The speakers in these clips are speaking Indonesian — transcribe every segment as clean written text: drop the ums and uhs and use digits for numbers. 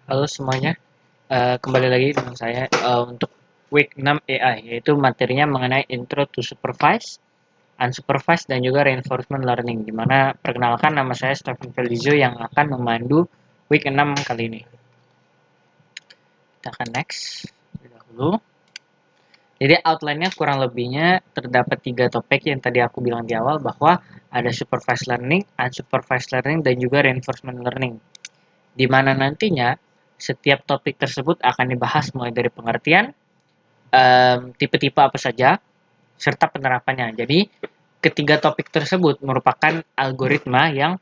Halo semuanya, kembali lagi dengan saya untuk week 6 AI, yaitu materinya mengenai Intro to Supervised, Unsupervised, dan juga Reinforcement Learning. Dimana perkenalkan, nama saya Stephen Felizio yang akan memandu week 6 kali ini. Kita akan next terlebih dahulu. Jadi outline-nya kurang lebihnya terdapat 3 topik yang tadi aku bilang di awal, bahwa ada Supervised Learning, Unsupervised Learning, dan juga Reinforcement Learning. Di mana nantinya setiap topik tersebut akan dibahas mulai dari pengertian, tipe-tipe apa saja, serta penerapannya. Jadi, ketiga topik tersebut merupakan algoritma yang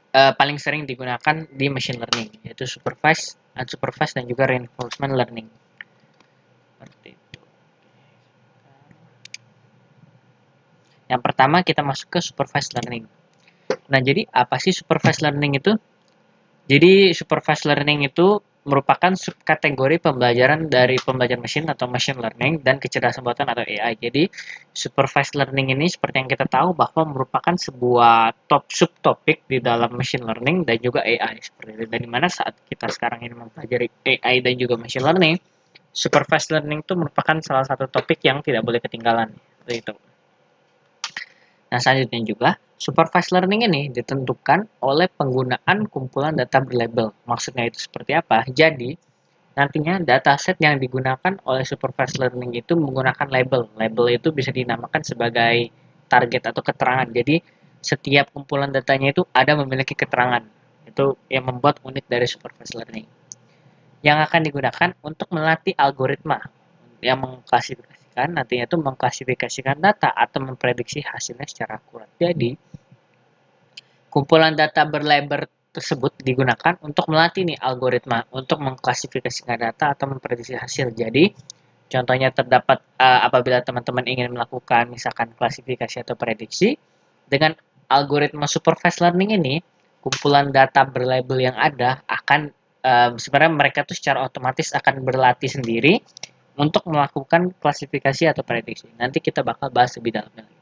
paling sering digunakan di machine learning, yaitu supervised, unsupervised, dan juga reinforcement learning. Seperti itu. Yang pertama kita masuk ke supervised learning. Nah, jadi apa sih supervised learning itu? Jadi supervised learning itu merupakan subkategori pembelajaran dari pembelajaran mesin atau machine learning dan kecerdasan buatan atau AI. Jadi supervised learning ini seperti yang kita tahu bahwa merupakan sebuah subtopik di dalam machine learning dan juga AI seperti itu. Dan dimana saat kita sekarang ini mempelajari AI dan juga machine learning, supervised learning itu merupakan salah satu topik yang tidak boleh ketinggalan. Seperti itu. Nah, selanjutnya juga, supervised learning ini ditentukan oleh penggunaan kumpulan data berlabel. Maksudnya itu seperti apa? Jadi, nantinya dataset yang digunakan oleh supervised learning itu menggunakan label. Label itu bisa dinamakan sebagai target atau keterangan. Jadi, setiap kumpulan datanya itu ada memiliki keterangan. Itu yang membuat unik dari supervised learning. Yang akan digunakan untuk melatih algoritma yang mengklasifikasikan, nantinya itu mengklasifikasikan data atau memprediksi hasilnya secara akurat. Jadi, kumpulan data berlabel tersebut digunakan untuk melatih nih algoritma untuk mengklasifikasikan data atau memprediksi hasil. Jadi, contohnya terdapat apabila teman-teman ingin melakukan misalkan klasifikasi atau prediksi dengan algoritma supervised learning ini, kumpulan data berlabel yang ada akan sebenarnya mereka tuh secara otomatis akan berlatih sendiri untuk melakukan klasifikasi atau prediksi. Nanti kita bakal bahas lebih dalamnya lagi.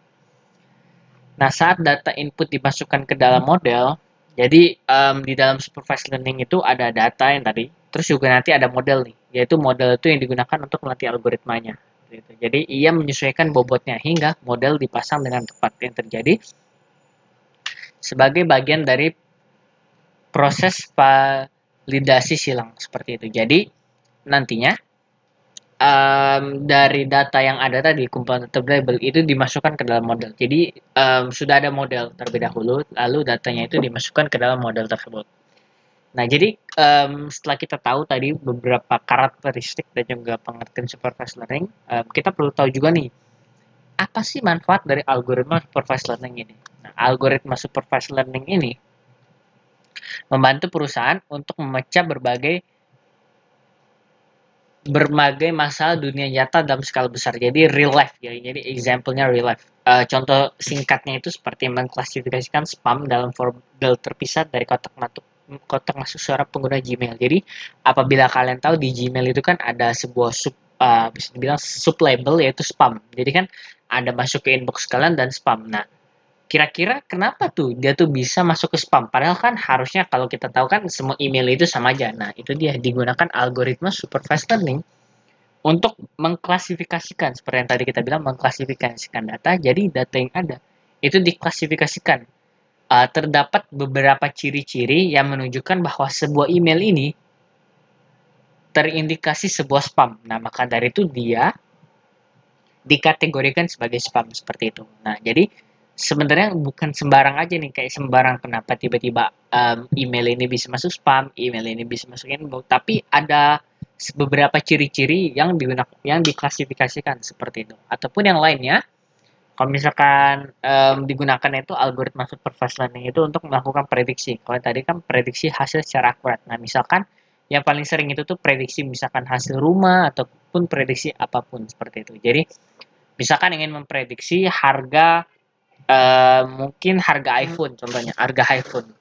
Nah, saat data input dimasukkan ke dalam model, jadi di dalam supervised learning itu ada data yang tadi, terus juga nanti ada model nih, yaitu model itu yang digunakan untuk melatih algoritmanya. Gitu. Jadi ia menyesuaikan bobotnya hingga model dipasang dengan tepat yang terjadi sebagai bagian dari proses validasi silang seperti itu. Jadi nantinya dari data yang ada tadi, kumpulan data label itu dimasukkan ke dalam model. Jadi sudah ada model terlebih dahulu, lalu datanya itu dimasukkan ke dalam model tersebut. Nah, jadi setelah kita tahu tadi beberapa karakteristik dan juga pengertian supervised learning, kita perlu tahu juga nih, apa sih manfaat dari algoritma supervised learning ini? Nah, algoritma supervised learning ini membantu perusahaan untuk memecah berbagai masalah dunia nyata dalam skala besar. Jadi real life ya. Jadi example-nya real life. Contoh singkatnya itu seperti mengklasifikasikan spam dalam folder terpisah dari kotak masuk suara pengguna Gmail. Jadi apabila kalian tahu di Gmail itu kan ada sebuah bisa dibilang sub label yaitu spam. Jadi kan ada masuk ke inbox kalian dan spam. Nah, kira-kira kenapa tuh dia tuh bisa masuk ke spam? Padahal kan harusnya kalau kita tahu kan semua email itu sama aja. Nah, itu dia digunakan algoritma supervised learning untuk mengklasifikasikan seperti yang tadi kita bilang mengklasifikasikan data. Jadi data yang ada itu diklasifikasikan. Terdapat beberapa ciri-ciri yang menunjukkan bahwa sebuah email ini terindikasi sebuah spam. Nah, maka dari itu dia dikategorikan sebagai spam seperti itu. Nah, jadi sebenarnya bukan sembarang aja nih, kayak sembarang kenapa tiba-tiba email ini bisa masuk spam, email ini bisa masuk inbox, tapi ada beberapa ciri-ciri yang diklasifikasikan seperti itu. Ataupun yang lainnya, kalau misalkan digunakan itu algoritma supervised learning itu untuk melakukan prediksi. Kalau tadi kan prediksi hasil secara akurat. Nah, misalkan yang paling sering itu tuh prediksi misalkan hasil rumah ataupun prediksi apapun seperti itu. Jadi misalkan ingin memprediksi harga mungkin harga iPhone contohnya, harga iPhone.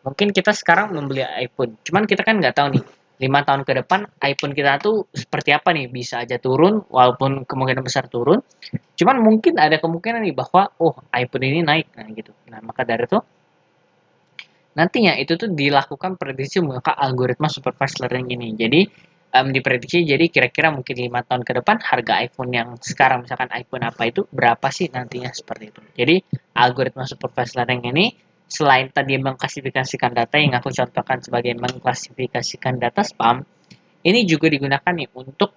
Mungkin kita sekarang membeli iPhone, cuman kita kan nggak tahu nih 5 tahun ke depan iPhone kita tuh seperti apa nih, bisa aja turun walaupun kemungkinan besar turun. Cuman mungkin ada kemungkinan nih bahwa oh iPhone ini naik nah gitu. Nah, maka dari itu nantinya itu tuh dilakukan prediksi menggunakan algoritma supervised learning ini. Jadi diprediksi jadi kira-kira mungkin 5 tahun ke depan harga iPhone yang sekarang misalkan iPhone apa itu berapa sih nantinya seperti itu. Jadi algoritma supervised learning ini selain tadi mengklasifikasikan data yang aku contohkan sebagai mengklasifikasikan data spam, ini juga digunakan nih untuk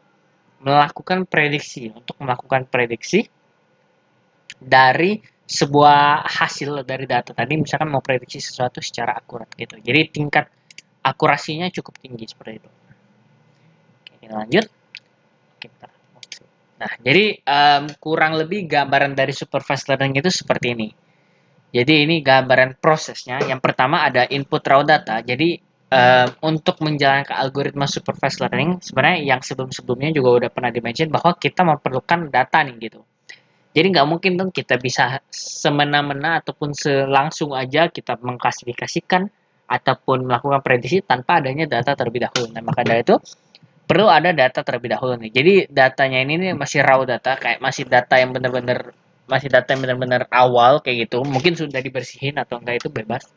melakukan prediksi dari sebuah hasil dari data tadi, misalkan mau prediksi sesuatu secara akurat gitu. Jadi tingkat akurasinya cukup tinggi seperti itu. Oke, kita lanjut. Oke, nah, jadi kurang lebih gambaran dari supervised learning itu seperti ini. Jadi ini gambaran prosesnya. Yang pertama ada input raw data. Jadi untuk menjalankan algoritma supervised learning, sebenarnya yang sebelum-sebelumnya juga udah pernah dimention bahwa kita memerlukan data nih gitu. Jadi nggak mungkin dong kita bisa semena-mena ataupun selangsung aja kita mengklasifikasikan ataupun melakukan prediksi tanpa adanya data terlebih dahulu. Nah, maka dari itu perlu ada data terlebih dahulu nih. Jadi datanya ini nih masih raw data, kayak masih data yang benar-benar awal kayak gitu. Mungkin sudah dibersihin atau enggak itu bebas.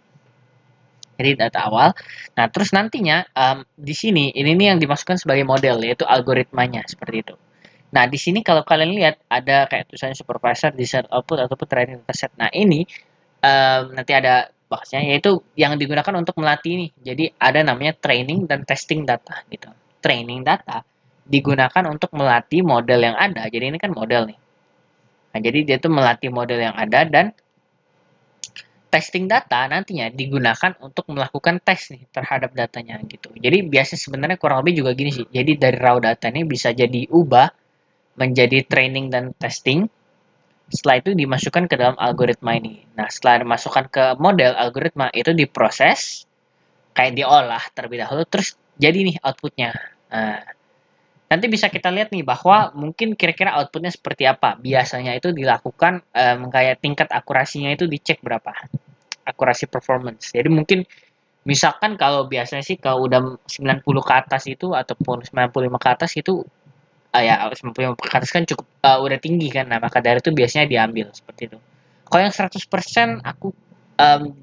Jadi data awal. Nah, terus nantinya di sini ini nih yang dimasukkan sebagai model yaitu algoritmanya seperti itu. Nah, di sini kalau kalian lihat ada kayak tulisannya supervisor, desired output ataupun training dataset. Nah, ini nanti ada bahasnya yaitu yang digunakan untuk melatih nih. Jadi ada namanya training dan testing data gitu. Training data digunakan untuk melatih model yang ada. Jadi ini kan model nih. Nah, jadi dia tuh melatih model yang ada dan testing data nantinya digunakan untuk melakukan tes nih terhadap datanya gitu. Jadi biasanya sebenarnya kurang lebih juga gini sih. Jadi dari raw data ini bisa jadi ubah menjadi training dan testing. Setelah itu dimasukkan ke dalam algoritma ini. Nah, setelah dimasukkan ke model algoritma itu diproses, kayak diolah terlebih dahulu, terus jadi nih outputnya. Nah, nanti bisa kita lihat nih bahwa mungkin kira-kira outputnya seperti apa. Biasanya itu dilakukan kayak tingkat akurasinya itu dicek berapa. Akurasi performance. Jadi mungkin misalkan kalau biasanya sih kalau udah 90 ke atas itu ataupun 95 ke atas itu ya 95 ke atas kan cukup udah tinggi kan. Nah, maka dari itu biasanya diambil seperti itu. Kalau yang 100% aku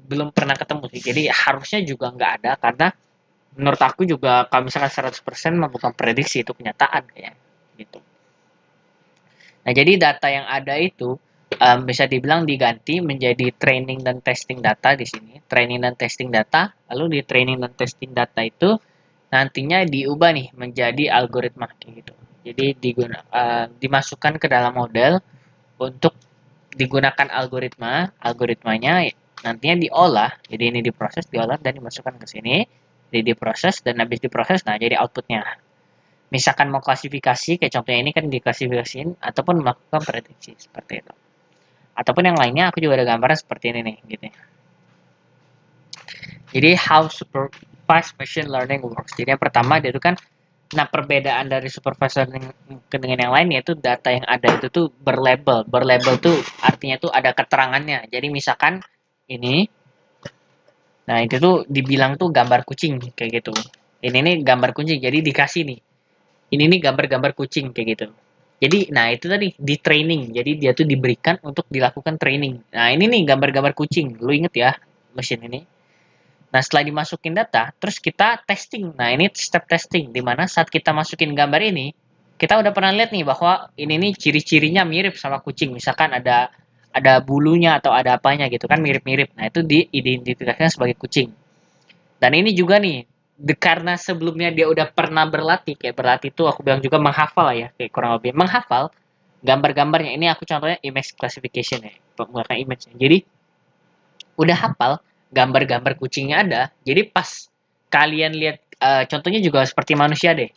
belum pernah ketemu sih. Jadi harusnya juga nggak ada karena menurut aku juga kalau misalkan 100% mah bukan prediksi itu kenyataan kayak gitu. Nah, jadi data yang ada itu bisa dibilang diganti menjadi training dan testing data di sini. Training dan testing data, lalu di training dan testing data itu nantinya diubah nih menjadi algoritma kayak gitu. Jadi dimasukkan ke dalam model untuk digunakan algoritmanya nantinya diolah. Jadi ini diproses, diolah dan dimasukkan ke sini, jadi diproses dan habis diproses, nah jadi outputnya. Misalkan mau klasifikasi, kayak contohnya ini kan diklasifikasiin ataupun melakukan prediksi seperti itu. Ataupun yang lainnya aku juga ada gambaran seperti ini nih, gitu ya. Jadi how supervised machine learning works. Jadi yang pertama dia itu kan, nah perbedaan dari supervised learning mungkin dengan yang lain yaitu data yang ada itu tuh berlabel. Berlabel tuh artinya tuh ada keterangannya. Jadi misalkan ini, nah itu tuh dibilang tuh gambar kucing kayak gitu. Ini nih gambar kucing, jadi dikasih nih. Ini nih gambar-gambar kucing kayak gitu. Jadi, nah itu tadi di training. Jadi dia tuh diberikan untuk dilakukan training. Nah ini nih gambar-gambar kucing. Lu inget ya mesin ini. Nah setelah dimasukin data, terus kita testing. Nah ini step testing. Dimana saat kita masukin gambar ini, kita udah pernah lihat nih bahwa ini nih ciri-cirinya mirip sama kucing. Misalkan ada bulunya atau ada apanya gitu kan mirip-mirip. Nah itu diidentifikasikan sebagai kucing. Dan ini juga nih, karena sebelumnya dia udah pernah berlatih, kayak berlatih itu aku bilang juga menghafal ya, kayak kurang lebih menghafal gambar-gambarnya. Ini aku contohnya image classification ya, menggunakan image. Jadi udah hafal gambar-gambar kucingnya ada. Jadi pas kalian lihat, contohnya juga seperti manusia deh.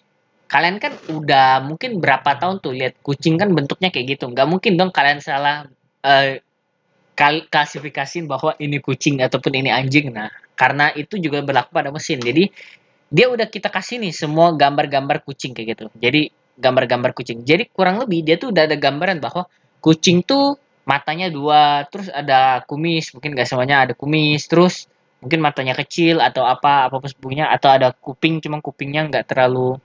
Kalian kan udah mungkin berapa tahun tuh lihat kucing kan bentuknya kayak gitu. Nggak mungkin dong kalian salah eh, klasifikasiin bahwa ini kucing ataupun ini anjing. Nah, karena itu juga berlaku pada mesin. Jadi dia udah kita kasih nih semua gambar-gambar kucing kayak gitu. Jadi gambar-gambar kucing. Jadi kurang lebih dia tuh udah ada gambaran bahwa kucing tuh matanya dua, terus ada kumis, mungkin gak semuanya ada kumis, terus mungkin matanya kecil atau apa sebagainya, atau ada kuping, cuma kupingnya nggak terlalu,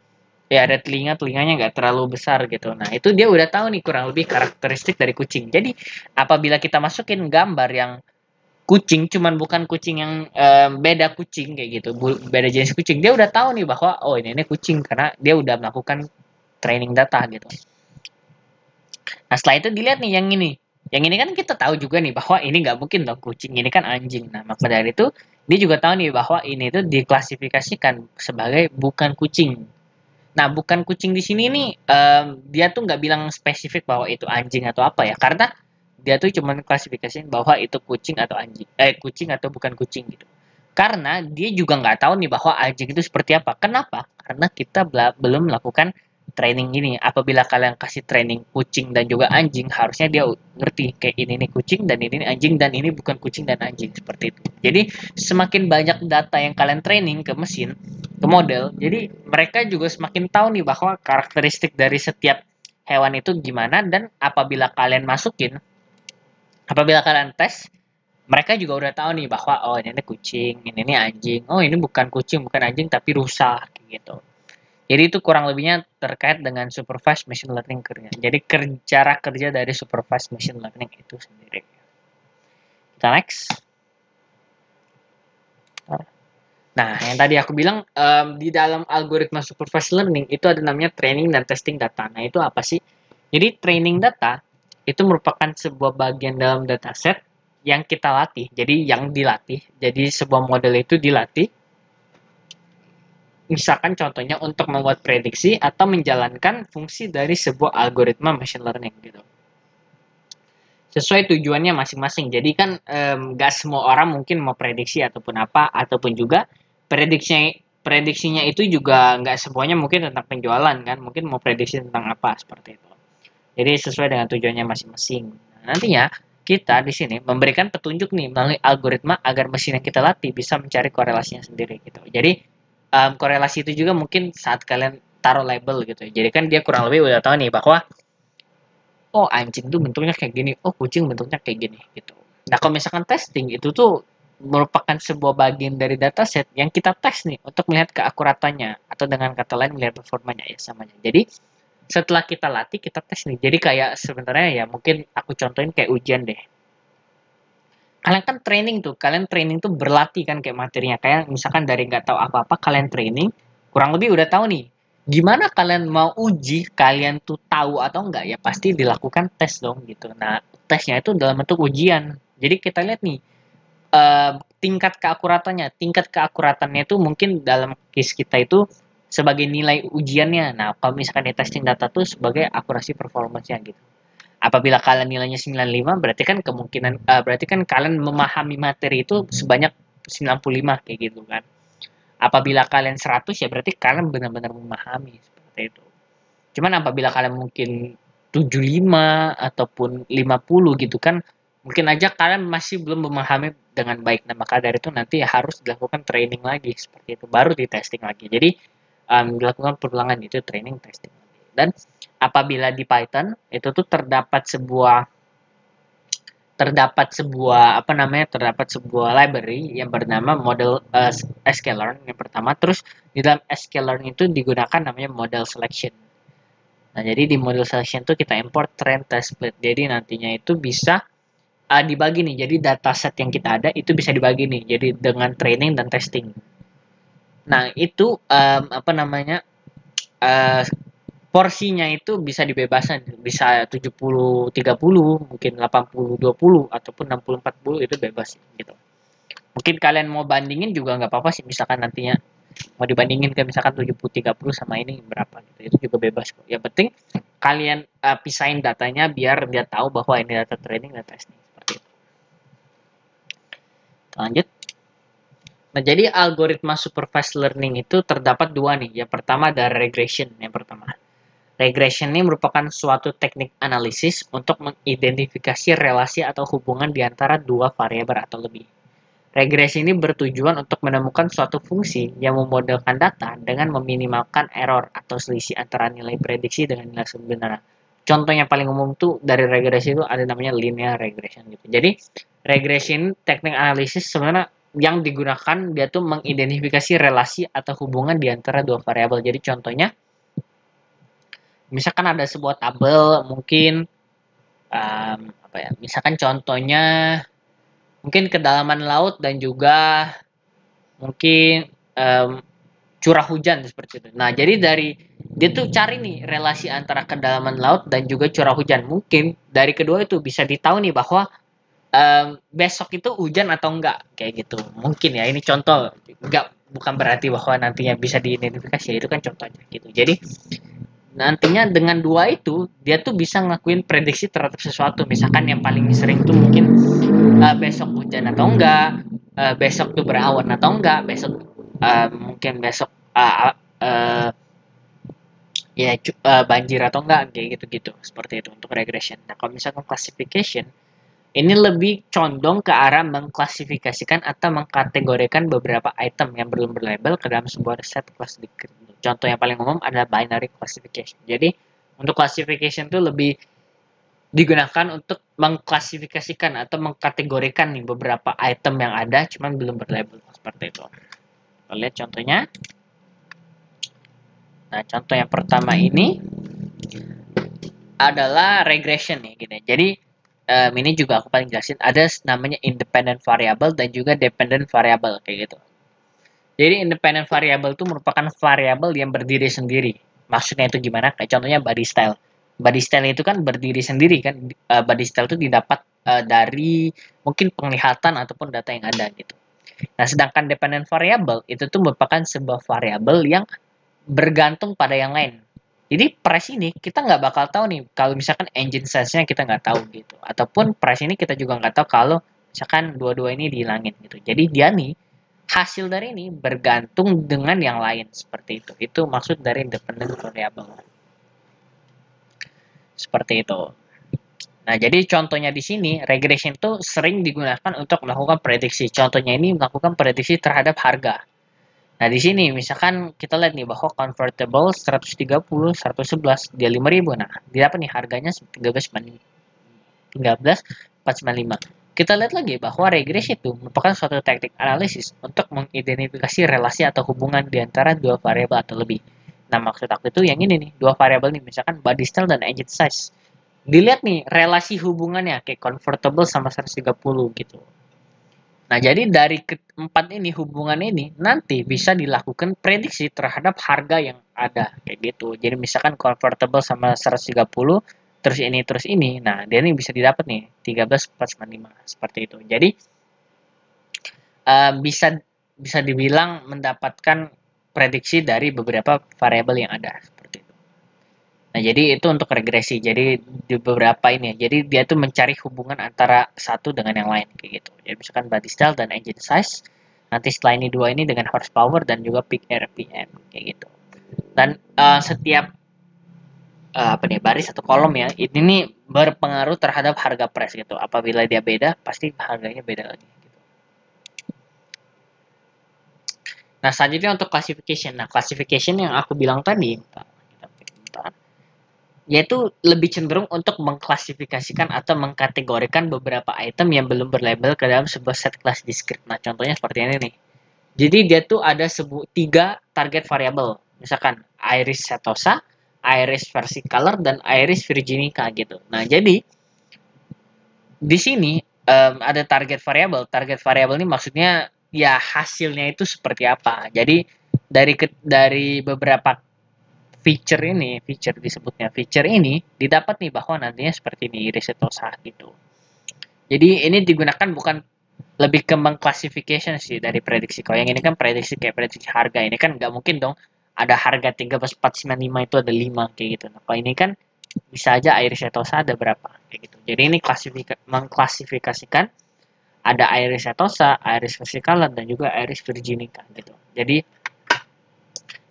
ya ada telinganya nggak terlalu besar gitu. Nah itu dia udah tahu nih kurang lebih karakteristik dari kucing. Jadi apabila kita masukin gambar yang kucing, cuman bukan kucing yang beda kucing kayak gitu, beda jenis kucing, dia udah tahu nih bahwa oh ini kucing karena dia udah melakukan training data gitu. Nah setelah itu dilihat nih yang ini kan kita tahu juga nih bahwa ini nggak mungkin dong kucing, ini kan anjing. Nah maka dari itu dia juga tahu nih bahwa ini tuh diklasifikasikan sebagai bukan kucing. Nah, bukan kucing di sini nih, dia tuh nggak bilang spesifik bahwa itu anjing atau apa ya, karena dia tuh cuma klasifikasiin bahwa itu kucing atau anjing, kucing atau bukan kucing gitu. Karena dia juga nggak tahu nih bahwa anjing itu seperti apa. Kenapa? Karena kita belum melakukan training ini. Apabila kalian kasih training kucing dan juga anjing, harusnya dia ngerti kayak ini nih kucing dan ini nih anjing dan ini bukan kucing dan anjing seperti itu. Jadi semakin banyak data yang kalian training ke mesin, ke model, jadi mereka juga semakin tahu nih bahwa karakteristik dari setiap hewan itu gimana, dan apabila kalian tes, mereka juga udah tahu nih bahwa oh ini kucing, ini anjing, oh ini bukan kucing, bukan anjing tapi rusa gitu. Jadi itu kurang lebihnya terkait dengan supervised machine learning kerja. Jadi cara kerja dari supervised machine learning itu sendiri. Kita next. Nah, yang tadi aku bilang di dalam algoritma supervised learning itu ada namanya training dan testing data. Nah, itu apa sih? Jadi training data itu merupakan sebuah bagian dalam dataset yang kita latih. Jadi yang dilatih. Jadi sebuah model itu dilatih. Misalkan contohnya untuk membuat prediksi atau menjalankan fungsi dari sebuah algoritma machine learning gitu. Sesuai tujuannya masing-masing. Jadi kan nggak semua orang mungkin mau prediksi ataupun apa, ataupun juga prediksinya itu juga nggak semuanya mungkin tentang penjualan kan, mungkin mau prediksi tentang apa seperti itu. Jadi sesuai dengan tujuannya masing-masing. Nah, nantinya kita di sini memberikan petunjuk nih melalui algoritma agar mesin yang kita latih bisa mencari korelasinya sendiri gitu. Jadi korelasi itu juga mungkin saat kalian taruh label gitu. Jadi kan dia kurang lebih udah tahu nih bahwa oh anjing tuh bentuknya kayak gini, oh kucing bentuknya kayak gini gitu. Nah kalau misalkan testing itu tuh merupakan sebuah bagian dari dataset yang kita tes nih untuk melihat keakuratannya, atau dengan kata lain melihat performanya ya samanya. Jadi setelah kita latih kita tes nih. Jadi kayak sebenarnya ya mungkin aku contohin kayak ujian deh. Kalian training tuh berlatih kan kayak materinya, kayak misalkan dari nggak tahu apa-apa kalian training, kurang lebih udah tahu nih gimana kalian mau uji kalian tuh tahu atau enggak, ya pasti dilakukan tes dong gitu. Nah tesnya itu dalam bentuk ujian, jadi kita lihat nih tingkat keakuratannya itu mungkin dalam case kita itu sebagai nilai ujiannya. Nah kalau misalkan di testing data tuh sebagai akurasi performance-nya gitu. Apabila kalian nilainya 95, berarti kan berarti kan kalian memahami materi itu sebanyak 95 kayak gitu kan. Apabila kalian 100 ya berarti kalian benar-benar memahami seperti itu. Cuman apabila kalian mungkin 75 ataupun 50 gitu kan, mungkin aja kalian masih belum memahami dengan baik. Nah, maka dari itu nanti harus dilakukan training lagi seperti itu, baru di testing lagi. Jadi dilakukan perulangan itu training testing. Dan apabila di Python itu tuh terdapat sebuah library yang bernama model sklearn yang pertama. Terus di dalam sklearn itu digunakan namanya model selection. Nah jadi di model selection itu kita import train test split, jadi nantinya itu bisa dibagi nih. Jadi dataset yang kita ada itu bisa dibagi nih jadi dengan training dan testing. Nah itu uh, porsinya itu bisa dibebaskan, bisa 70-30, mungkin 80-20, ataupun 60-40, itu bebas gitu. Mungkin kalian mau bandingin juga nggak apa-apa sih, misalkan nantinya mau dibandingin ke misalkan 70-30 sama ini berapa gitu, itu juga bebas kok. Yang penting kalian pisahin datanya biar dia tahu bahwa ini data training dan testing seperti itu. Lanjut. Nah, jadi algoritma supervised learning itu terdapat dua nih. Yang pertama ada regression. Yang pertama, regression ini merupakan suatu teknik analisis untuk mengidentifikasi relasi atau hubungan di antara dua variabel atau lebih. Regresi ini bertujuan untuk menemukan suatu fungsi yang memodelkan data dengan meminimalkan error atau selisih antara nilai prediksi dengan nilai sebenarnya. Contoh yang paling umum tuh dari regresi itu ada namanya linear regression gitu. Jadi regression teknik analisis sebenarnya yang digunakan dia tuh mengidentifikasi relasi atau hubungan di antara dua variabel. Jadi contohnya misalkan ada sebuah tabel mungkin misalkan contohnya mungkin kedalaman laut dan juga mungkin curah hujan seperti itu. Nah, jadi dari dia tuh cari nih relasi antara kedalaman laut dan juga curah hujan. Mungkin dari kedua itu bisa ditahu nih bahwa besok itu hujan atau enggak kayak gitu. Mungkin ya ini contoh, enggak bukan berarti bahwa nantinya bisa diidentifikasi, itu kan contohnya gitu. Jadi nantinya dengan dua itu dia tuh bisa ngelakuin prediksi terhadap sesuatu. Misalkan yang paling sering tuh mungkin besok hujan atau enggak, besok tuh berawan atau enggak, besok mungkin besok ya banjir atau enggak kayak gitu-gitu seperti itu untuk regression. Nah, kalau misalkan classification ini lebih condong ke arah mengklasifikasikan atau mengkategorikan beberapa item yang belum berlabel ke dalam sebuah set kelas. Contoh yang paling umum adalah binary classification. Jadi untuk classification itu lebih digunakan untuk mengklasifikasikan atau mengkategorikan nih beberapa item yang ada cuman belum berlabel seperti itu. Kita lihat contohnya. Nah, contoh yang pertama ini adalah regression nih gini. Jadi ini juga aku paling jelasin ada namanya independent variable dan juga dependent variable kayak gitu. Jadi independent variable itu merupakan variabel yang berdiri sendiri. Maksudnya itu gimana? Kayak contohnya body style. Body style itu kan berdiri sendiri kan. Body style itu didapat dari mungkin penglihatan ataupun data yang ada gitu. Nah, sedangkan dependent variable itu tuh merupakan sebuah variabel yang bergantung pada yang lain. Jadi price ini kita nggak bakal tahu nih kalau misalkan engine size-nya kita nggak tahu gitu. Ataupun price ini kita juga nggak tahu kalau misalkan dua-dua ini dihilangin gitu. Jadi dia nih hasil dari ini bergantung dengan yang lain seperti itu. Itu maksud dari independent variable. Seperti itu. Nah, jadi contohnya di sini regression itu sering digunakan untuk melakukan prediksi. Contohnya ini melakukan prediksi terhadap harga. Nah, di sini misalkan kita lihat nih bahwa convertible 130, 111, dia 5.000. Nah, dia apa nih harganya 13.495. Kita lihat lagi bahwa regresi itu merupakan suatu teknik analisis untuk mengidentifikasi relasi atau hubungan di antara dua variabel atau lebih. Nah, maksud aku itu yang ini nih, dua variabel nih, misalkan body style dan engine size. Dilihat nih relasi hubungannya kayak convertible sama 130 gitu. Nah, jadi dari keempat ini hubungan ini nanti bisa dilakukan prediksi terhadap harga yang ada kayak gitu. Jadi misalkan convertible sama 130 terus ini. Nah, dia ini bisa didapat nih 13.495 seperti itu. Jadi bisa bisa dibilang mendapatkan prediksi dari beberapa variabel yang ada seperti itu. Nah, jadi itu untuk regresi. Jadi di beberapa ini, jadi dia tuh mencari hubungan antara satu dengan yang lain kayak gitu. Jadi misalkan body style dan engine size. Nanti setelah ini dua ini dengan horsepower dan juga peak RPM kayak gitu. Dan setiap apa nih baris atau kolom ya, ini nih berpengaruh terhadap harga price gitu. Apabila dia beda, pasti harganya beda lagi. Nah, selanjutnya untuk classification. Nah, classification yang aku bilang tadi, yaitu lebih cenderung untuk mengklasifikasikan atau mengkategorikan beberapa item yang belum berlabel ke dalam sebuah set kelas discrete. Nah, contohnya seperti ini nih. Jadi dia tuh ada tiga target variabel. Misalkan iris setosa, iris versicolor, dan iris virginica gitu. Nah, jadi di sini ada target variabel. Target variabel ini maksudnya ya hasilnya itu seperti apa. Jadi dari beberapa feature disebutnya feature ini didapat nih bahwa nantinya seperti ini iris setosa gitu. Jadi ini digunakan bukan lebih ke mengklasifikasi sih dari prediksi. Kalau yang ini kan prediksi kayak prediksi harga, ini kan nggak mungkin dong ada harga 13.495 itu ada 5 kayak gitu. Nah, kalau ini kan bisa aja iris setosa ada berapa kayak gitu. Jadi ini mengklasifikasikan ada iris setosa, iris versicolor, dan juga iris virginica gitu. Jadi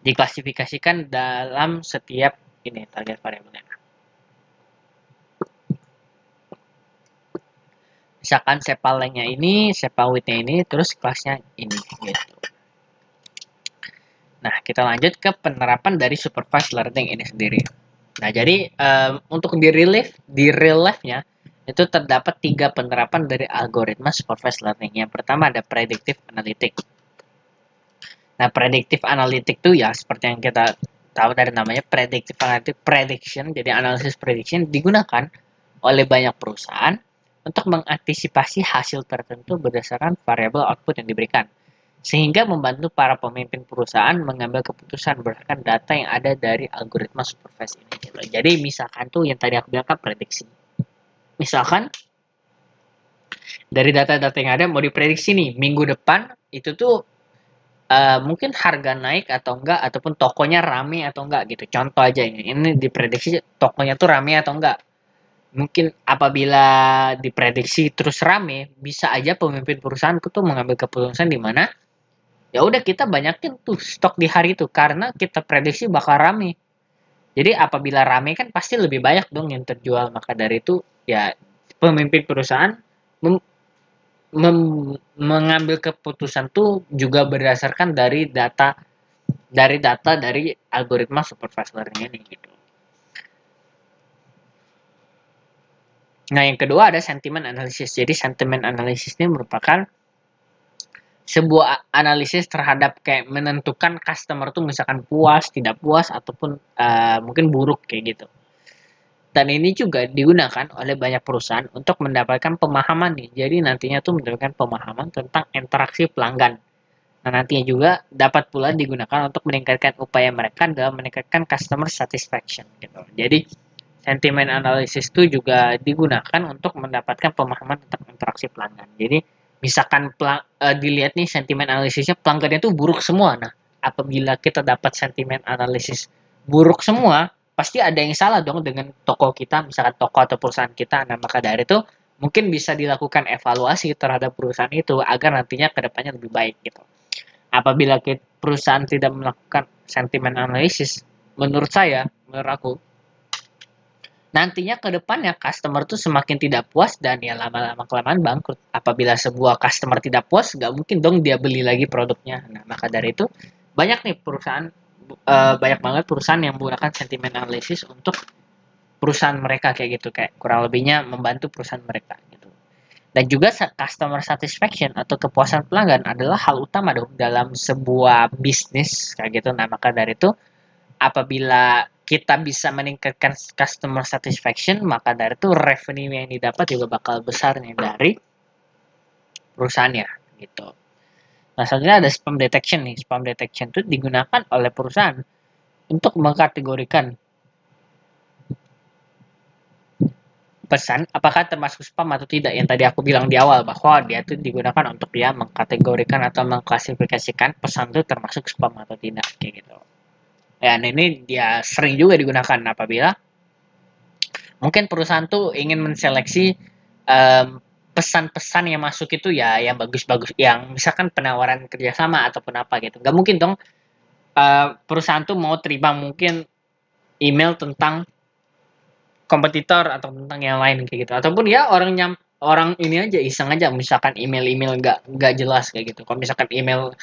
diklasifikasikan dalam setiap ini target variabelnya. Misalkan sepalnya ini, sepal widthnya ini, terus kelasnya ini gitu. Nah, kita lanjut ke penerapan dari supervised learning ini sendiri. Nah, jadi untuk di real life-nya itu terdapat 3 penerapan dari algoritma supervised learning. Yang pertama ada predictive analytic. Nah, predictive analytic itu ya seperti yang kita tahu dari namanya predictive analytic prediction. Jadi analisis prediction digunakan oleh banyak perusahaan untuk mengantisipasi hasil tertentu berdasarkan variabel output yang diberikan, sehingga membantu para pemimpin perusahaan mengambil keputusan berdasarkan data yang ada dari algoritma supervised ini. Gitu. Jadi misalkan tuh yang tadi aku bilang kan prediksi. Misalkan dari data-data yang ada mau diprediksi nih minggu depan itu tuh mungkin harga naik atau enggak ataupun tokonya rame atau enggak gitu. Contoh aja ini diprediksi tokonya tuh rame atau enggak. Mungkin apabila diprediksi terus rame, bisa aja pemimpin perusahaan tuh mengambil keputusan di mana ya udah kita banyakin tuh stok di hari itu karena kita prediksi bakal rame. Jadi apabila rame kan pasti lebih banyak dong yang terjual. Maka dari itu ya pemimpin perusahaan mengambil keputusan tuh juga berdasarkan dari algoritma supervised learning ini gitu. Nah, yang kedua ada sentiment analysis. Jadi sentiment analysis ini merupakan sebuah analisis terhadap kayak menentukan customer tuh misalkan puas, tidak puas ataupun mungkin buruk kayak gitu. Dan ini juga digunakan oleh banyak perusahaan untuk mendapatkan pemahaman nih. Jadi nantinya tuh mendapatkan pemahaman tentang interaksi pelanggan. Nah, nantinya juga dapat pula digunakan untuk meningkatkan upaya mereka dalam meningkatkan customer satisfaction gitu. Jadi sentiment analysis itu juga digunakan untuk mendapatkan pemahaman tentang interaksi pelanggan. Jadi misalkan dilihat nih sentiment analisisnya pelanggannya itu buruk semua. Nah, apabila kita dapat sentiment analisis buruk semua, pasti ada yang salah dong dengan toko kita, misalkan toko atau perusahaan kita. Nah, maka dari itu mungkin bisa dilakukan evaluasi terhadap perusahaan itu agar nantinya kedepannya lebih baik gitu. Apabila perusahaan tidak melakukan sentiment analisis, menurut aku, nantinya ke depannya customer tuh semakin tidak puas dan ya lama-lama kelamaan bangkrut. Apabila sebuah customer tidak puas, nggak mungkin dong dia beli lagi produknya. Nah, maka dari itu banyak nih perusahaan, banyak banget perusahaan yang menggunakan sentiment analysis untuk perusahaan mereka kayak gitu, kayak kurang lebihnya membantu perusahaan mereka gitu. Dan juga customer satisfaction atau kepuasan pelanggan adalah hal utama dong dalam sebuah bisnis kayak gitu. Nah, maka dari itu apabila kita bisa meningkatkan customer satisfaction, maka dari itu revenue yang didapat juga bakal besar nih dari perusahaannya gitu. Nah, selanjutnya ada spam detection nih. Spam detection itu digunakan oleh perusahaan untuk mengkategorikan pesan apakah termasuk spam atau tidak, yang tadi aku bilang di awal bahwa dia itu digunakan untuk dia mengkategorikan atau mengklasifikasikan pesan itu termasuk spam atau tidak kayak gitu. Ya, nah ini dia sering juga digunakan apabila mungkin perusahaan tuh ingin menseleksi pesan-pesan yang masuk itu ya yang bagus-bagus, yang misalkan penawaran kerjasama ataupun apa gitu. Nggak mungkin dong perusahaan tuh mau terima mungkin email tentang kompetitor atau tentang yang lain kayak gitu. Ataupun ya orang ini aja iseng aja misalkan email-email nggak jelas kayak gitu. Kalau misalkan email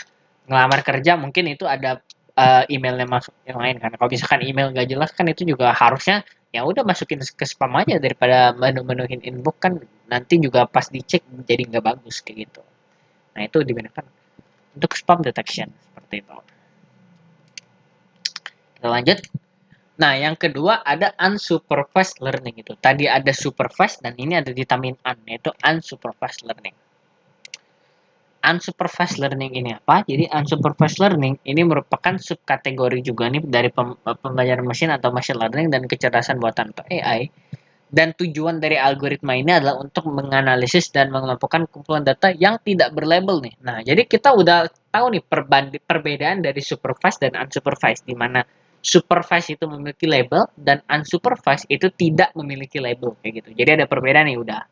ngelamar kerja mungkin itu ada emailnya masuk yang lain kan. Kalau misalkan email nggak jelas kan itu juga harusnya ya udah masukin ke spam aja daripada menu-menuhin inbox kan nanti juga pas dicek jadi nggak bagus kayak gitu. Nah itu digunakan untuk spam detection seperti itu. Kita lanjut. Nah yang kedua ada unsupervised learning itu. Tadi ada supervised dan ini ada ditambahin un yaitu unsupervised learning. Unsupervised learning ini apa? Jadi unsupervised learning ini merupakan subkategori juga nih dari pembelajaran mesin atau machine learning dan kecerdasan buatan atau AI. Dan tujuan dari algoritma ini adalah untuk menganalisis dan mengelompokkan kumpulan data yang tidak berlabel nih. Nah, jadi kita udah tahu nih perbedaan dari supervised dan unsupervised, di mana supervised itu memiliki label dan unsupervised itu tidak memiliki label kayak gitu. Jadi ada perbedaan nih udah.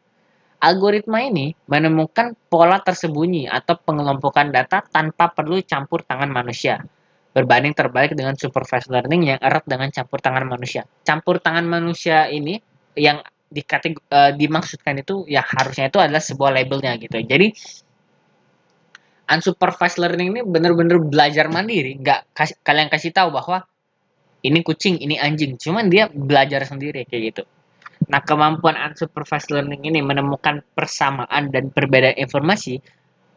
Algoritma ini menemukan pola tersembunyi atau pengelompokan data tanpa perlu campur tangan manusia. Berbanding terbalik dengan supervised learning yang erat dengan campur tangan manusia. Campur tangan manusia ini yang dimaksudkan itu ya harusnya itu adalah sebuah labelnya gitu. Jadi unsupervised learning ini benar-benar belajar mandiri, nggak kalian kasih tahu bahwa ini kucing, ini anjing, cuman dia belajar sendiri kayak gitu. Nah, kemampuan unsupervised learning ini menemukan persamaan dan perbedaan informasi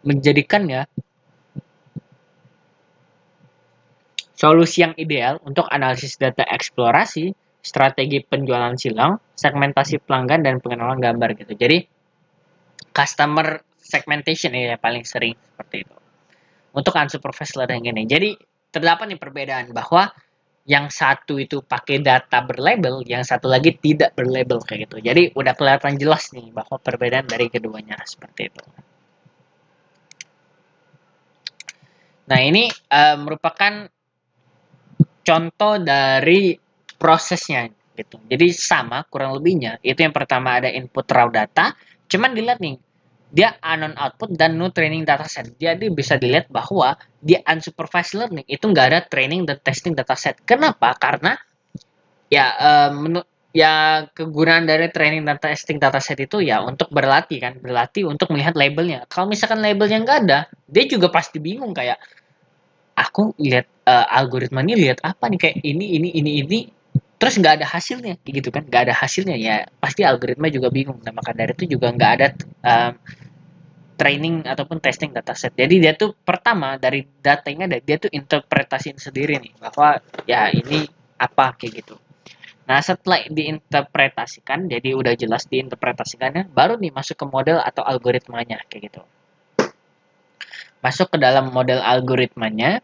menjadikannya solusi yang ideal untuk analisis data eksplorasi, strategi penjualan silang, segmentasi pelanggan, dan pengenalan gambar gitu. Jadi, customer segmentation ya paling sering seperti itu. Untuk unsupervised learning ini. Jadi terdapat nih perbedaan bahwa yang satu itu pakai data berlabel, yang satu lagi tidak berlabel kayak gitu. Jadi udah kelihatan jelas nih bahwa perbedaan dari keduanya seperti itu. Nah, ini merupakan contoh dari prosesnya gitu. Jadi sama kurang lebihnya. Itu yang pertama ada input raw data, cuman dilihat nih dia unknown output dan no training dataset. Jadi bisa dilihat bahwa di unsupervised learning itu nggak ada training dan testing dataset. Kenapa? Karena ya ya kegunaan dari training dan testing dataset itu ya untuk berlatih kan, berlatih untuk melihat labelnya. Kalau misalkan labelnya nggak ada, dia juga pasti bingung kayak aku lihat algoritma ini lihat apa nih kayak ini terus nggak ada hasilnya kayak gitu kan, nggak ada hasilnya ya pasti algoritma juga bingung. Nah maka dari itu juga nggak ada um, training ataupun testing dataset. Jadi dia tuh pertama dari data yang ada dia tuh interpretasiin sendiri nih bahwa ya ini apa kayak gitu. Nah setelah diinterpretasikan jadi udah jelas diinterpretasikannya baru nih masuk ke model atau algoritmanya kayak gitu. Masuk ke dalam model algoritmanya,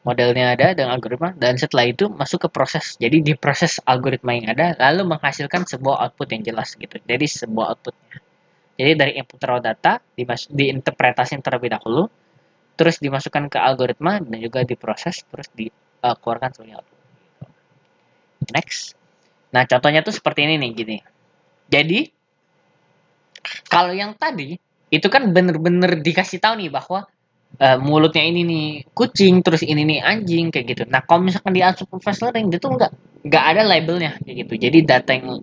modelnya ada dengan algoritma dan setelah itu masuk ke proses. Jadi di proses algoritma yang ada lalu menghasilkan sebuah output yang jelas gitu. Jadi sebuah outputnya. Jadi dari input raw data diinterpretasi terlebih dahulu, terus dimasukkan ke algoritma dan juga diproses terus dikeluarkan sebagai output. Next. Nah, contohnya tuh seperti ini nih gini. Jadi kalau yang tadi itu kan bener-bener dikasih tahu nih bahwa mulutnya ini nih kucing, terus ini nih anjing kayak gitu. Nah, kalau misalkan di unsupervised learning itu nggak ada labelnya kayak gitu. Jadi datanya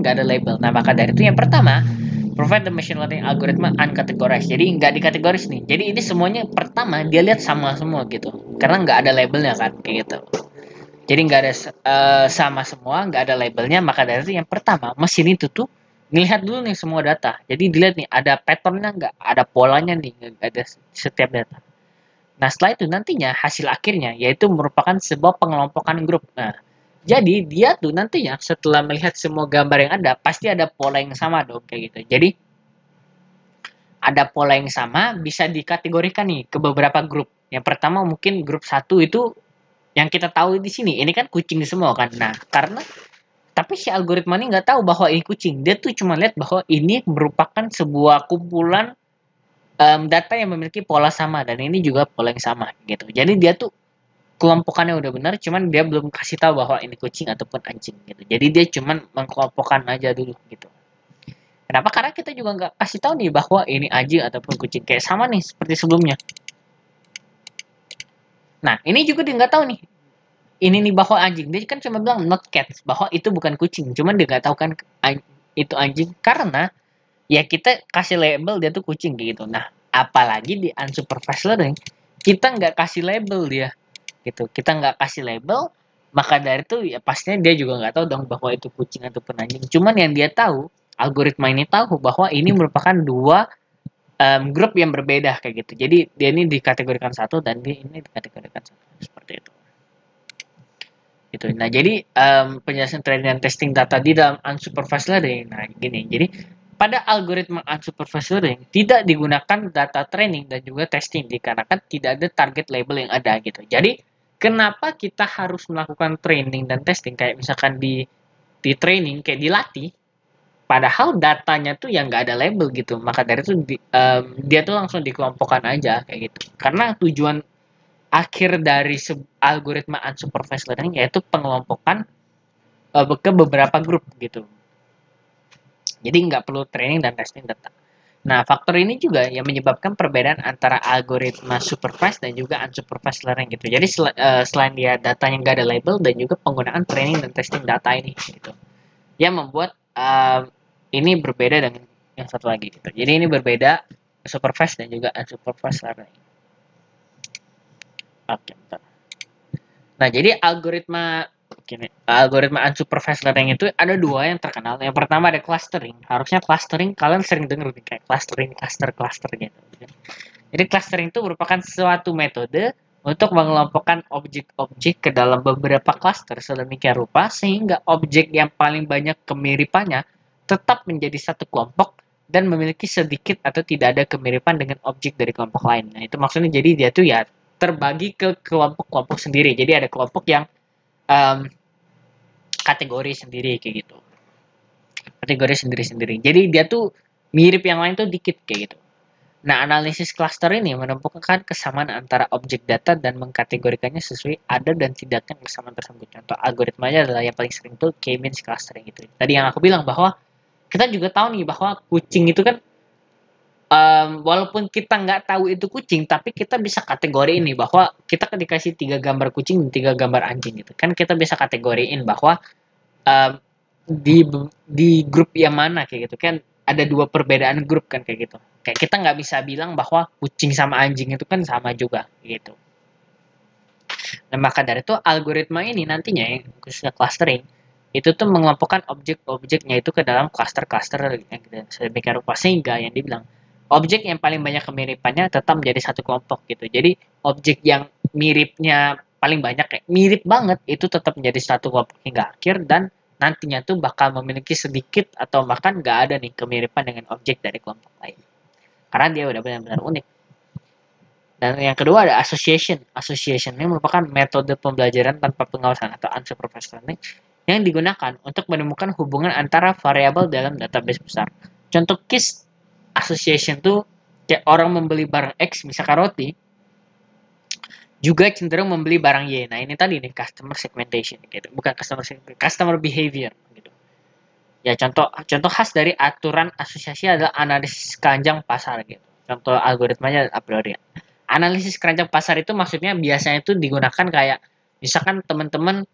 nggak ada label. Nah, maka dari itu yang pertama provide the machine learning algorithm uncategorized. Jadi nggak dikategoris nih. Jadi ini semuanya pertama dia lihat sama semua gitu. Karena nggak ada labelnya kan kayak gitu. Jadi nggak ada sama semua, nggak ada labelnya. Maka dari itu yang pertama mesin itu tuh ngelihat dulu nih semua data. Jadi dilihat nih ada patternnya nggak, ada polanya nih, nggak ada setiap data. Nah setelah itu nantinya hasil akhirnya yaitu merupakan sebuah pengelompokan grup. Nah jadi dia tuh nantinya setelah melihat semua gambar yang ada pasti ada pola yang sama dong kayak gitu. Jadi ada pola yang sama bisa dikategorikan nih ke beberapa grup. Yang pertama mungkin grup satu itu yang kita tahu di sini. Ini kan kucing semua kan. Nah karena tapi si algoritma ini nggak tahu bahwa ini kucing. Dia tuh cuma lihat bahwa ini merupakan sebuah kumpulan data yang memiliki pola sama dan ini juga pola yang sama gitu. Jadi dia tuh kelompokannya udah benar, cuman dia belum kasih tahu bahwa ini kucing ataupun anjing gitu. Jadi dia cuman mengkelompokkan aja dulu gitu. Kenapa? Karena kita juga nggak kasih tahu nih bahwa ini anjing ataupun kucing. Kayak sama nih seperti sebelumnya. Nah, ini juga dia nggak tahu nih. Ini nih bahwa anjing. Dia kan cuma bilang not cat, bahwa itu bukan kucing. Cuman dia nggak tahu kan itu anjing karena ya kita kasih label dia tuh kucing gitu. Nah, apalagi di unsupervised learning kita nggak kasih label dia gitu. Kita nggak kasih label, maka dari itu ya pastinya dia juga nggak tahu dong bahwa itu kucing ataupun anjing. Cuman yang dia tahu, algoritma ini tahu bahwa ini merupakan dua grup yang berbeda kayak gitu. Jadi dia ini dikategorikan satu dan dia ini dikategorikan satu seperti itu. Gitu. Nah, jadi penjelasan training dan testing data di dalam unsupervised learning. Nah, gini. Jadi pada algoritma unsupervised learning tidak digunakan data training dan juga testing dikarenakan tidak ada target label yang ada gitu. Jadi kenapa kita harus melakukan training dan testing kayak misalkan di training kayak dilatih padahal datanya tuh yang nggak ada label gitu. Maka dari itu dia tuh langsung dikelompokkan aja kayak gitu. Karena tujuan akhir dari algoritma unsupervised learning yaitu pengelompokan ke beberapa grup gitu. Jadi nggak perlu training dan testing data. Nah, faktor ini juga yang menyebabkan perbedaan antara algoritma supervised dan juga unsupervised learning gitu. Jadi selain dia datanya nggak ada label dan juga penggunaan training dan testing data ini gitu. Yang membuat ini berbeda dengan yang satu lagi gitu. Jadi ini berbeda supervised dan juga unsupervised learning. Oke, bentar. Nah, jadi algoritma unsupervised learning itu ada dua yang terkenal. Yang pertama ada clustering. Harusnya clustering kalian sering dengar nih kayak clustering, cluster gitu. Jadi clustering itu merupakan suatu metode untuk mengelompokkan objek-objek ke dalam beberapa cluster sedemikian rupa sehingga objek yang paling banyak kemiripannya tetap menjadi satu kelompok dan memiliki sedikit atau tidak ada kemiripan dengan objek dari kelompok lain. Nah, itu maksudnya jadi dia tuh ya terbagi ke kelompok-kelompok sendiri. Jadi ada kelompok yang um, kategori sendiri kayak gitu. Kategori sendiri-sendiri. Jadi dia tuh mirip yang lain tuh dikit kayak gitu. Nah, analisis cluster ini menemukan kesamaan antara objek data dan mengkategorikannya sesuai ada dan tidaknya kesamaan tersebut. Contoh algoritmanya adalah yang paling sering tuh K-means clustering gitu. Tadi yang aku bilang bahwa kita juga tahu nih bahwa kucing itu kan walaupun kita nggak tahu itu kucing, tapi kita bisa kategori ini bahwa kita dikasih 3 gambar kucing dan 3 gambar anjing gitu. Kan kita bisa kategoriin bahwa um, di grup yang mana kayak gitu kan ada 2 perbedaan grup kan kayak gitu. Kayak kita nggak bisa bilang bahwa kucing sama anjing itu kan sama juga gitu. Nah, maka dari itu algoritma ini nantinya yang khususnya clustering itu tuh mengelompokkan objek-objeknya itu ke dalam cluster-cluster yang sedemikian rupa sehingga yang dibilang objek yang paling banyak kemiripannya tetap menjadi satu kelompok gitu. Jadi objek yang miripnya paling banyak kayak mirip banget itu tetap menjadi satu kelompok hingga akhir dan nantinya tuh bakal memiliki sedikit atau bahkan nggak ada nih kemiripan dengan objek dari kelompok lain. Karena dia udah benar-benar unik. Dan yang kedua ada association. Association ini merupakan metode pembelajaran tanpa pengawasan atau unsupervised learning yang digunakan untuk menemukan hubungan antara variabel dalam database besar. Contoh case association tuh kayak orang membeli barang X, misalkan roti, juga cenderung membeli barang Y. Nah, ini tadi nih customer segmentation gitu. Bukan customer behavior gitu. Ya, contoh contoh khas dari aturan asosiasi adalah analisis keranjang pasar gitu. Contoh algoritmanya a priori. Analisis keranjang pasar itu maksudnya biasanya itu digunakan kayak misalkan teman-teman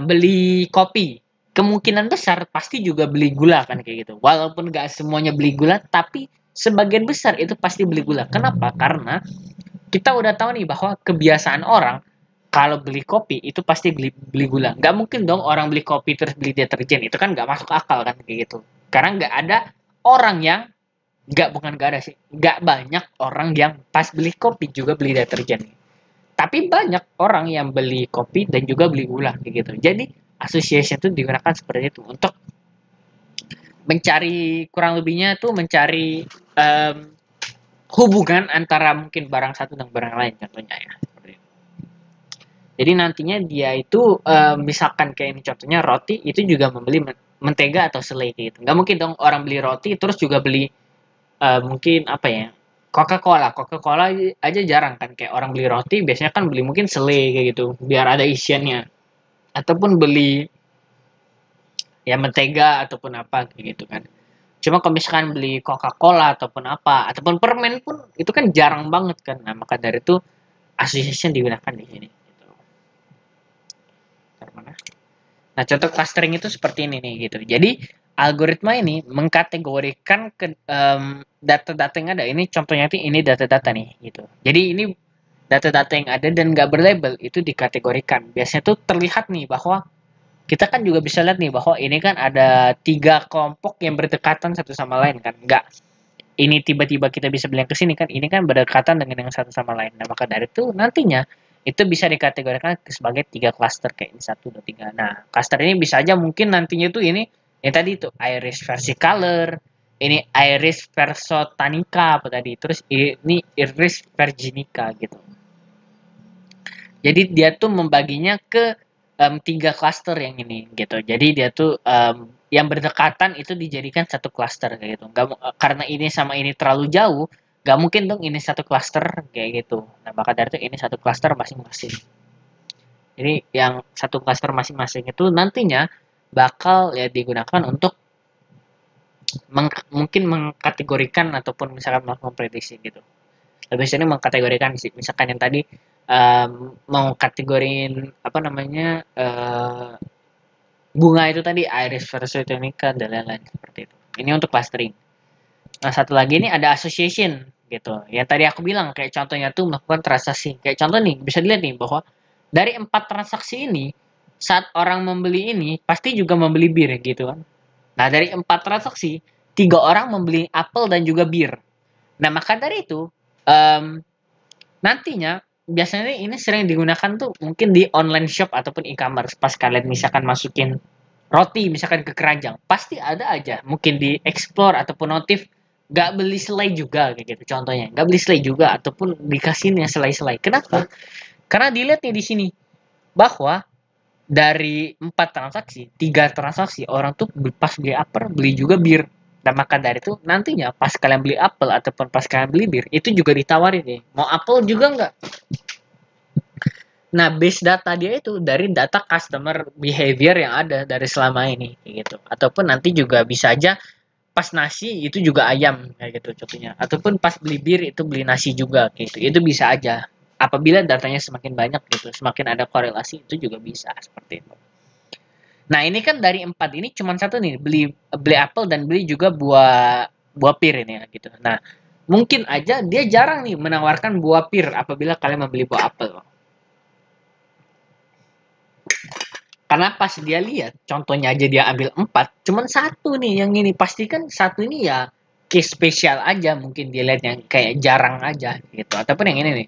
beli kopi, kemungkinan besar pasti juga beli gula kan kayak gitu. Walaupun nggak semuanya beli gula, tapi sebagian besar itu pasti beli gula. Kenapa? Karena kita udah tahu nih bahwa kebiasaan orang kalau beli kopi itu pasti beli beli gula. Nggak mungkin dong orang beli kopi terus beli deterjen. Itu kan nggak masuk akal kan kayak gitu. Karena nggak ada orang yang bukan nggak ada sih, nggak banyak orang yang pas beli kopi juga beli deterjen. Tapi banyak orang yang beli kopi dan juga beli gula kayak gitu. Jadi association itu digunakan seperti itu untuk mencari kurang lebihnya tuh mencari um, hubungan antara mungkin barang satu dan barang lain contohnya ya. Jadi nantinya dia itu misalkan kayak ini contohnya roti itu juga membeli mentega atau selai gitu. Nggak mungkin dong orang beli roti terus juga beli mungkin apa ya Coca-Cola. Coca-Cola aja jarang kan kayak orang beli roti biasanya kan beli mungkin selai kayak gitu biar ada isiannya ataupun beli ya mentega ataupun apa kayak gitu kan. Cuma kalau misalkan beli Coca-Cola ataupun apa ataupun permen pun itu kan jarang banget kan. Nah, maka dari itu association digunakan di sini gitu. Nah, contoh clustering itu seperti ini nih gitu. Jadi algoritma ini mengkategorikan ke data-data yang ada. Ini contohnya ini data-data nih gitu. Jadi ini data-data yang ada dan nggak berlabel itu dikategorikan. Biasanya tuh terlihat nih bahwa kita kan juga bisa lihat nih bahwa ini kan ada 3 kelompok yang berdekatan satu sama lain kan. Nggak ini tiba-tiba kita bisa bilang ke sini kan ini kan berdekatan dengan yang satu sama lain. Nah, maka dari itu nantinya itu bisa dikategorikan sebagai 3 klaster kayak ini 1, 2, 3. Nah, klaster ini bisa aja mungkin nantinya tuh ini yang tadi itu iris versi color, ini iris versotanica apa tadi, terus ini iris virginica gitu. Jadi dia tuh membaginya ke 3 klaster yang ini gitu. Jadi dia tuh yang berdekatan itu dijadikan satu klaster kayak gitu. Karena ini sama ini terlalu jauh, nggak mungkin dong ini satu klaster kayak gitu. Nah, maka dari itu ini satu klaster masing-masing. Jadi yang satu klaster masing-masing itu nantinya bakal ya digunakan untuk mungkin mengkategorikan ataupun misalkan melakukan prediksi gitu. Lebih sering mengkategorikan misalkan yang tadi mau kategorin apa namanya bunga itu tadi iris versus tonica dan lain-lain seperti itu. Ini untuk clustering. Nah, satu lagi ini ada association gitu. Yang tadi aku bilang kayak contohnya tuh melakukan transaksi. Kayak contoh nih bisa dilihat nih bahwa dari 4 transaksi ini saat orang membeli ini pasti juga membeli bir gitu kan. Nah, dari 4 transaksi 3 orang membeli apel dan juga bir. Nah, maka dari itu nantinya biasanya ini sering digunakan tuh mungkin di online shop ataupun e-commerce pas kalian misalkan masukin roti misalkan ke keranjang, pasti ada aja mungkin di explore ataupun notif nggak beli selai juga kayak gitu contohnya, nggak beli selai juga ataupun dikasihin yang selai-selai. Kenapa? Karena dilihat nih di sini bahwa dari 4 transaksi, 3 transaksi orang tuh pas beli upper beli juga bir. Dan maka dari itu nantinya pas kalian beli apel ataupun pas kalian beli bir itu juga ditawarin nih, mau apel juga nggak? Nah, base data dia itu dari data customer behavior yang ada dari selama ini kayak gitu. Ataupun nanti juga bisa aja pas nasi itu juga ayam kayak gitu contohnya. Ataupun pas beli bir itu beli nasi juga kayak gitu. Itu bisa aja. Apabila datanya semakin banyak gitu, semakin ada korelasi itu juga bisa seperti itu. Nah, ini kan dari 4 ini cuma satu nih, beli beli apel dan beli juga buah buah pir ini ya gitu. Nah, mungkin aja dia jarang nih menawarkan buah pir apabila kalian membeli buah apel. Karena pas dia lihat, contohnya aja dia ambil 4, cuman satu nih yang ini. Pasti kan satu ini ya case spesial aja, mungkin dia lihat yang kayak jarang aja gitu. Ataupun yang ini nih,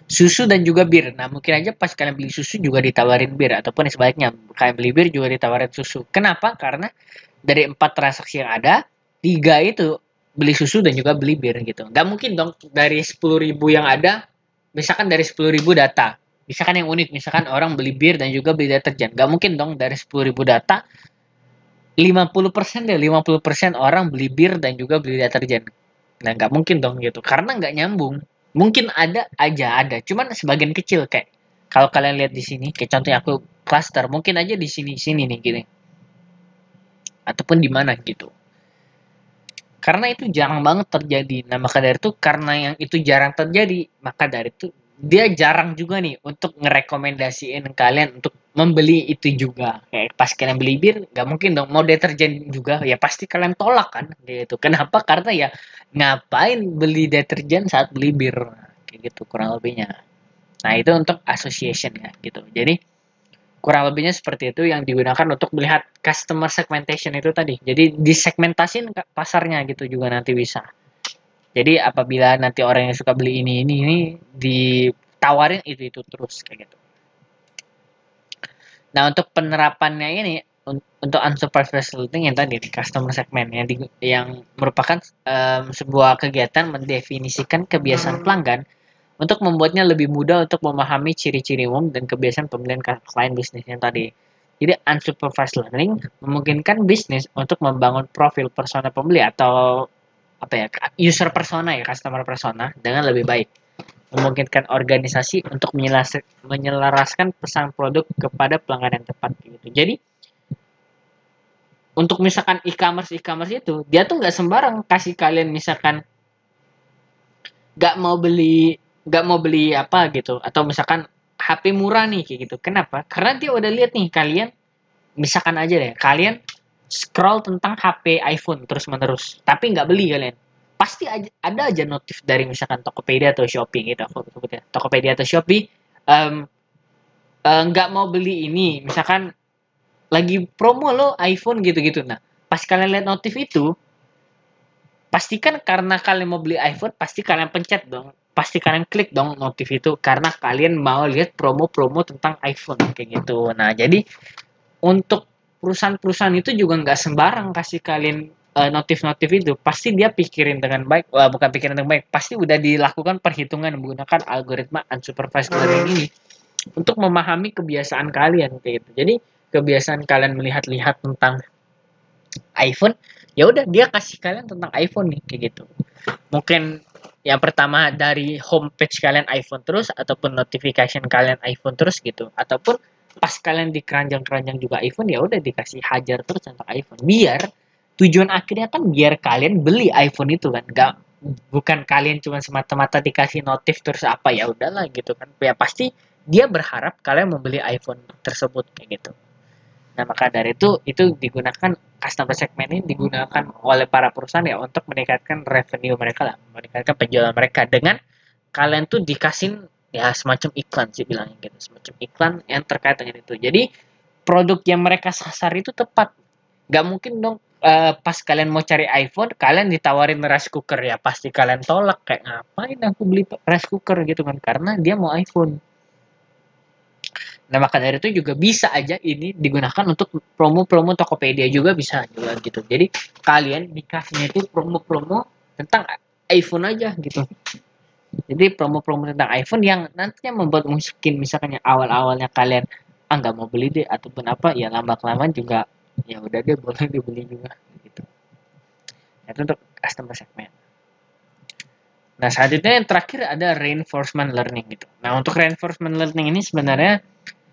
susu dan juga bir. Nah, mungkin aja pas kalian beli susu juga ditawarin bir, ataupun sebaliknya, kalian beli bir juga ditawarin susu. Kenapa? Karena dari 4 transaksi yang ada, 3 itu beli susu dan juga beli bir gitu. Nggak mungkin dong dari 10.000 yang ada, misalkan dari 10.000 data, misalkan yang unik, misalkan orang beli bir dan juga beli deterjen. Nggak mungkin dong dari 10.000 data, 50% deh, 50% orang beli bir dan juga beli deterjen. Nah, nggak mungkin dong gitu, karena nggak nyambung. Mungkin ada aja, ada. Cuman sebagian kecil kayak, kalau kalian lihat di sini, kayak contohnya aku cluster, mungkin aja di sini nih gini. Ataupun di mana gitu. Karena itu jarang banget terjadi. Nah, maka dari itu karena yang itu jarang terjadi, maka dari itu dia jarang juga nih untuk ngerekomendasiin kalian untuk membeli itu juga. Kayak pas kalian beli bir, nggak mungkin dong mau deterjen juga, ya pasti kalian tolak kan gitu. Kenapa? Karena ya ngapain beli deterjen saat beli bir, kayak gitu kurang lebihnya. Nah, itu untuk association ya gitu. Jadi kurang lebihnya seperti itu yang digunakan untuk melihat customer segmentation itu tadi. Jadi disegmentasin pasarnya gitu juga nanti bisa. Jadi apabila nanti orang yang suka beli ini ditawarin itu terus kayak gitu. Nah, untuk penerapannya ini untuk unsupervised learning yang tadi di customer segment yang merupakan sebuah kegiatan mendefinisikan kebiasaan pelanggan untuk membuatnya lebih mudah untuk memahami ciri-ciri umum dan kebiasaan pembelian klien bisnis yang tadi. Jadi unsupervised learning memungkinkan bisnis untuk membangun profil persona pembeli atau apa ya, user persona ya, customer persona dengan lebih baik. Memungkinkan organisasi untuk menyelaraskan pesan produk kepada pelanggan yang tepat gitu. Jadi untuk misalkan e-commerce itu dia tuh nggak sembarang kasih kalian misalkan nggak mau beli apa gitu, atau misalkan HP murah nih kayak gitu. Kenapa? Karena dia udah lihat nih kalian, misalkan aja deh kalian scroll tentang HP iPhone terus menerus tapi nggak beli kalian, pasti ada aja notif dari misalkan Tokopedia atau Shopee gitu, aku sebutnya Tokopedia atau Shopee, em, nggak mau beli ini misalkan lagi promo lo iPhone gitu-gitu. Nah, pas kalian lihat notif itu, pastikan karena kalian mau beli iPhone, pasti kalian pencet dong. Pasti kalian klik dong notif itu karena kalian mau lihat promo-promo tentang iPhone kayak gitu. Nah, jadi untuk perusahaan-perusahaan itu juga nggak sembarang kasih kalian notif-notif itu. Pasti dia pikirin dengan baik. Wah, bukan pikirin dengan baik. Pasti udah dilakukan perhitungan menggunakan algoritma unsupervised learning ini untuk memahami kebiasaan kalian kayak gitu. Jadi kebiasaan kalian melihat-lihat tentang iPhone, ya udah dia kasih kalian tentang iPhone nih kayak gitu. Mungkin yang pertama dari homepage kalian iPhone terus, ataupun notification kalian iPhone terus gitu, ataupun pas kalian di keranjang-keranjang juga iPhone, ya udah dikasih hajar terus tentang iPhone, biar tujuan akhirnya kan biar kalian beli iPhone itu kan, nggak, bukan kalian cuma semata-mata dikasih notif terus apa ya udahlah gitu kan, ya pasti dia berharap kalian membeli iPhone tersebut kayak gitu. Nah, maka dari itu digunakan, customer segment ini digunakan oleh para perusahaan ya untuk meningkatkan revenue mereka lah, meningkatkan penjualan mereka dengan kalian tuh dikasih ya semacam iklan sih bilangnya gitu, semacam iklan yang terkait dengan itu. Jadi produk yang mereka sasar itu tepat. Nggak mungkin dong pas kalian mau cari iPhone, kalian ditawarin rice cooker, ya pasti kalian tolak kayak ngapain aku beli rice cooker gitu kan, karena dia mau iPhone. Nah, maka dari itu juga bisa aja ini digunakan untuk promo-promo Tokopedia juga bisa juga gitu. Jadi kalian dikasihnya itu promo-promo tentang iPhone aja gitu. Jadi promo-promo tentang iPhone yang nantinya membuat mungkin misalkan yang awal-awalnya kalian nggak mau beli deh ataupun apa ya lama kelamaan juga ya udah deh boleh dibeli juga gitu. Nah, itu untuk customer segment. Nah, selanjutnya yang terakhir ada reinforcement learning gitu. Nah, untuk reinforcement learning ini sebenarnya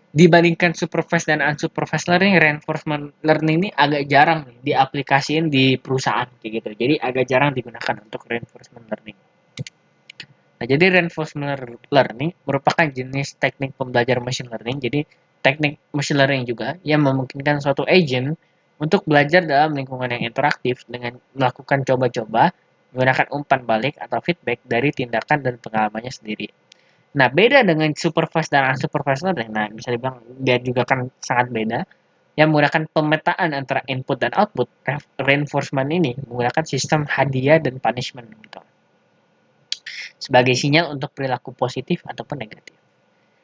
dibandingkan supervised dan unsupervised learning, reinforcement learning ini agak jarang nih diaplikasiin di perusahaan kayak gitu. Jadi agak jarang digunakan untuk reinforcement learning. Nah, jadi reinforcement learning merupakan jenis teknik pembelajaran machine learning. Jadi teknik machine learning juga yang memungkinkan suatu agent untuk belajar dalam lingkungan yang interaktif dengan melakukan coba-coba menggunakan umpan balik atau feedback dari tindakan dan pengalamannya sendiri. Nah, beda dengan supervised dan unsupervised learning. Nah, bisa dibilang dia juga kan sangat beda. Yang menggunakan pemetaan antara input dan output, reinforcement ini menggunakan sistem hadiah dan punishment gitu, sebagai sinyal untuk perilaku positif ataupun negatif.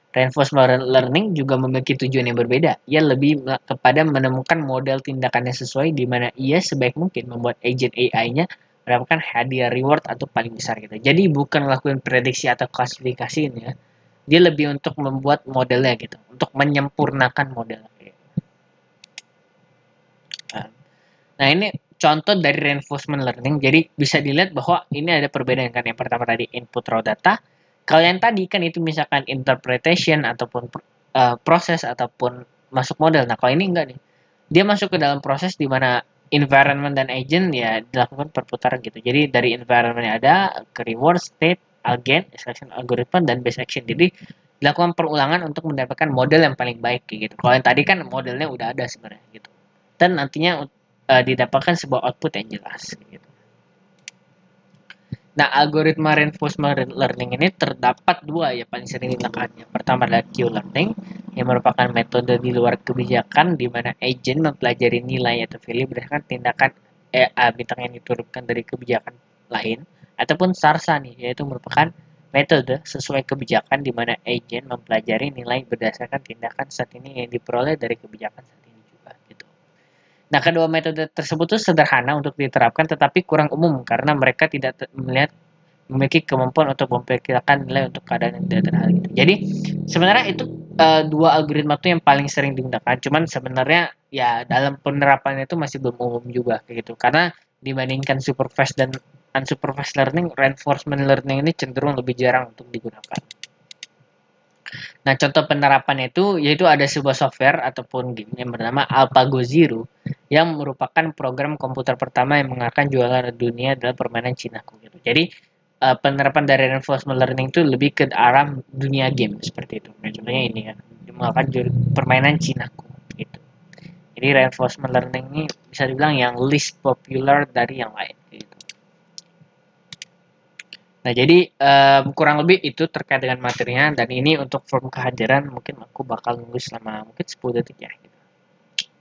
Reinforcement learning juga memiliki tujuan yang berbeda. Ia lebih kepada menemukan model tindakan yang sesuai di mana ia sebaik mungkin membuat agent AI-nya mendapatkan hadiah reward atau paling besar gitu. Jadi bukan melakukan prediksi atau klasifikasi ini ya. Dia lebih untuk membuat modelnya gitu, untuk menyempurnakan model. Nah, ini contoh dari reinforcement learning. Jadi bisa dilihat bahwa ini ada perbedaan kan. Yang pertama tadi input raw data. Kalau yang tadi kan itu misalkan interpretation ataupun proses ataupun masuk model. Nah, kalau ini enggak nih. Dia masuk ke dalam proses di mana environment dan agent ya dilakukan perputaran gitu. Jadi dari environment yang ada ke reward, state, agent, selection algorithm dan base action. Jadi dilakukan perulangan untuk mendapatkan model yang paling baik gitu. Kalau yang tadi kan modelnya udah ada sebenarnya gitu. Dan nantinya didapatkan sebuah output yang jelas gitu. Nah, algoritma reinforcement learning ini terdapat dua yang paling sering digunakan. Yang pertama adalah Q-learning, yang merupakan metode di luar kebijakan di mana agent mempelajari nilai atau value berdasarkan tindakan bintang yang diturunkan dari kebijakan lain, ataupun SARSA nih, yaitu merupakan metode sesuai kebijakan di mana agent mempelajari nilai berdasarkan tindakan saat ini yang diperoleh dari kebijakan saat ini juga gitu. Nah, kedua metode tersebut tuh sederhana untuk diterapkan tetapi kurang umum karena mereka tidak memiliki kemampuan untuk memperkirakan nilai untuk keadaan yang tidak terhadap gitu. Jadi sebenarnya itu dua algoritma itu yang paling sering digunakan. Cuman sebenarnya ya dalam penerapannya itu masih belum umum juga kayak gitu. Karena dibandingkan supervised dan unsupervised learning, reinforcement learning ini cenderung lebih jarang untuk digunakan. Nah, contoh penerapannya itu yaitu ada sebuah software ataupun game yang bernama AlphaGo Zero yang merupakan program komputer pertama yang mengalahkan juara dunia dalam permainan Cinaku gitu. Jadi penerapan dari reinforcement learning itu lebih ke arah dunia game seperti itu. Nah, contohnya ini kan mengalahkan permainan Cinaku gitu. Jadi reinforcement learning ini bisa dibilang yang least popular dari yang lain gitu. Nah, jadi kurang lebih itu terkait dengan materinya dan ini untuk form kehadiran mungkin aku bakal nunggu selama mungkin 10 detik ya gitu.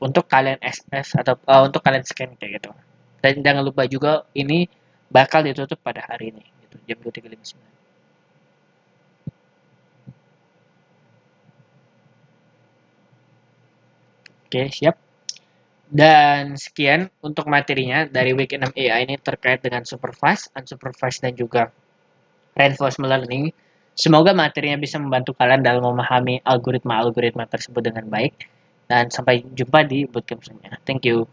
Untuk kalian SS atau untuk kalian scan kayak gitu. Dan jangan lupa juga ini bakal ditutup pada hari ini gitu, jam 23.59. Oke, siap. Dan sekian untuk materinya dari Week 6 AI ini terkait dengan supervised, unsupervised dan juga reinforcement learning. Semoga materinya bisa membantu kalian dalam memahami algoritma-algoritma tersebut dengan baik. Dan sampai jumpa di bootcamp selanjutnya. Thank you.